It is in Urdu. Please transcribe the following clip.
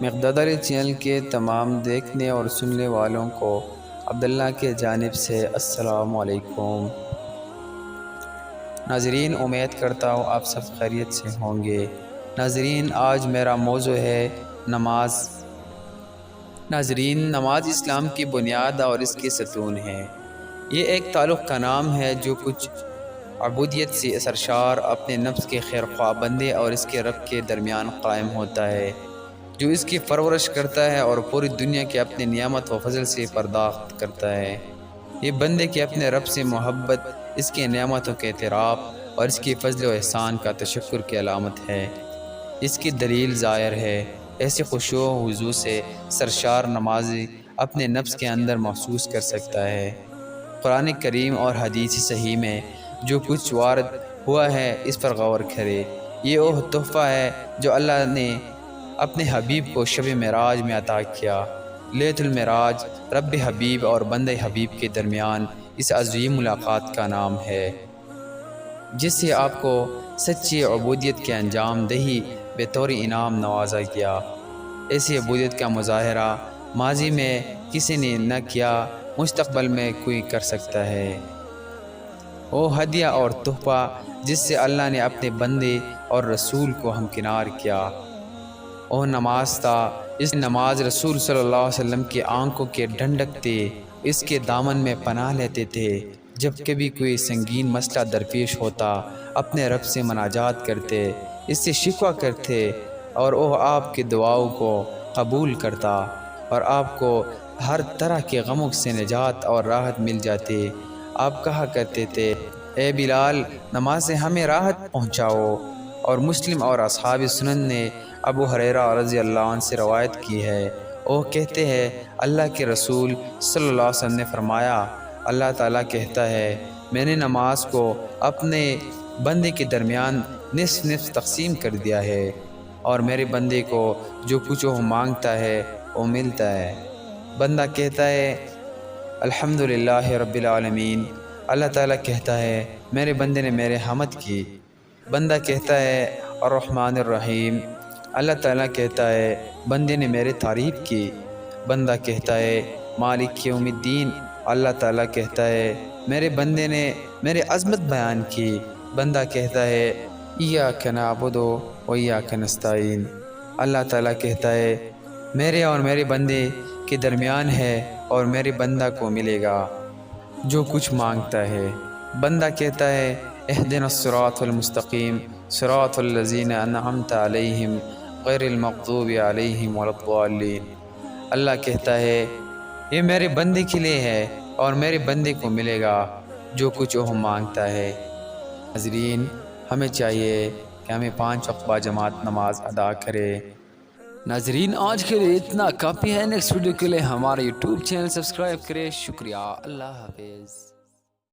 مقدار چینل کے تمام دیکھنے اور سننے والوں کو عبداللہ کے جانب سے السلام علیکم۔ ناظرین، امید کرتا ہوں آپ سب خیریت سے ہوں گے۔ ناظرین، آج میرا موضوع ہے نماز۔ ناظرین، نماز اسلام کی بنیاد اور اس کے ستون ہے۔ یہ ایک تعلق کا نام ہے جو کچھ عبودیت سے سرشار اپنے نفس کے خیر خواہ بندے اور اس کے رب کے درمیان قائم ہوتا ہے، جو اس کی پرورش کرتا ہے اور پوری دنیا کے اپنے نعمت و فضل سے پرداخت کرتا ہے۔ یہ بندے کے اپنے رب سے محبت، اس کے نعمتوں کے اعتراف اور اس کی فضل و احسان کا تشکر کی علامت ہے۔ اس کی دلیل ظاہر ہے۔ ایسے خشوع و خضوع سے سرشار نمازی اپنے نفس کے اندر محسوس کر سکتا ہے۔ قرآن کریم اور حدیث صحیح میں جو کچھ وارد ہوا ہے اس پر غور کرے۔ یہ وہ تحفہ ہے جو اللہ نے اپنے حبیب کو شب معراج میں عطا کیا۔ لیلۃ المعراج رب حبیب اور بندہ حبیب کے درمیان اس عظیم ملاقات کا نام ہے، جس سے آپ کو سچی عبودیت کے انجام دہی بطور انعام نوازا گیا۔ ایسی عبودیت کا مظاہرہ ماضی میں کسی نے نہ کیا، مستقبل میں کوئی کر سکتا ہے۔ وہ ہدیہ اور تحفہ جس سے اللہ نے اپنے بندے اور رسول کو ہمکنار کیا، وہ نماز تھا۔ اس نماز رسول صلی اللہ علیہ وسلم کی آنکھوں کے ڈھنڈک تھے، اس کے دامن میں پناہ لیتے تھے۔ جب کبھی کوئی سنگین مسئلہ درپیش ہوتا، اپنے رب سے مناجات کرتے، اس سے شکوہ کرتے اور وہ آپ کی دعاؤں کو قبول کرتا اور آپ کو ہر طرح کے غموں سے نجات اور راحت مل جاتی۔ آپ کہا کرتے تھے، اے بلال، نماز سے ہمیں راحت پہنچاؤ۔ اور مسلم اور اصحاب سنن نے ابو ہریرہ رضی اللہ عنہ سے روایت کی ہے، وہ کہتے ہیں اللہ کے رسول صلی اللہ علیہ وسلم نے فرمایا، اللہ تعالیٰ کہتا ہے، میں نے نماز کو اپنے بندے کے درمیان نصف نصف تقسیم کر دیا ہے، اور میرے بندے کو جو کچھ وہ مانگتا ہے وہ ملتا ہے۔ بندہ کہتا ہے الحمدللہ رب العالمین، اللہ تعالیٰ کہتا ہے میرے بندے نے میرے حمد کی۔ بندہ کہتا ہے الرحمن الرحیم، اللہ تعالیٰ کہتا ہے بندے نے میرے تعریف کی۔ بندہ کہتا ہے مالک یوم الدین، اللہ تعالیٰ کہتا ہے میرے بندے نے میرے عظمت بیان کی۔ بندہ کہتا ہے ایاک نعبد و ایاک نستعین، اللہ تعالیٰ کہتا ہے میرے اور میرے بندے کے درمیان ہے اور میرے بندہ کو ملے گا جو کچھ مانگتا ہے۔ بندہ کہتا ہے اہدنا الصراط المستقیم صراط الذین انعمت علیہم غیر المغضوب علیہم ولا الضالین، اللہ کہتا ہے یہ میرے بندے کے لیے ہے اور میرے بندے کو ملے گا جو کچھ وہ مانگتا ہے۔ ناظرین، ہمیں چاہیے کہ ہمیں 5 وقت با جماعت نماز ادا کرے۔ ناظرین، آج کے لیے اتنا کافی ہے۔ نیکسٹ ویڈیو کے لیے ہمارے یوٹیوب چینل سبسکرائب کریں۔ شکریہ، اللہ حافظ۔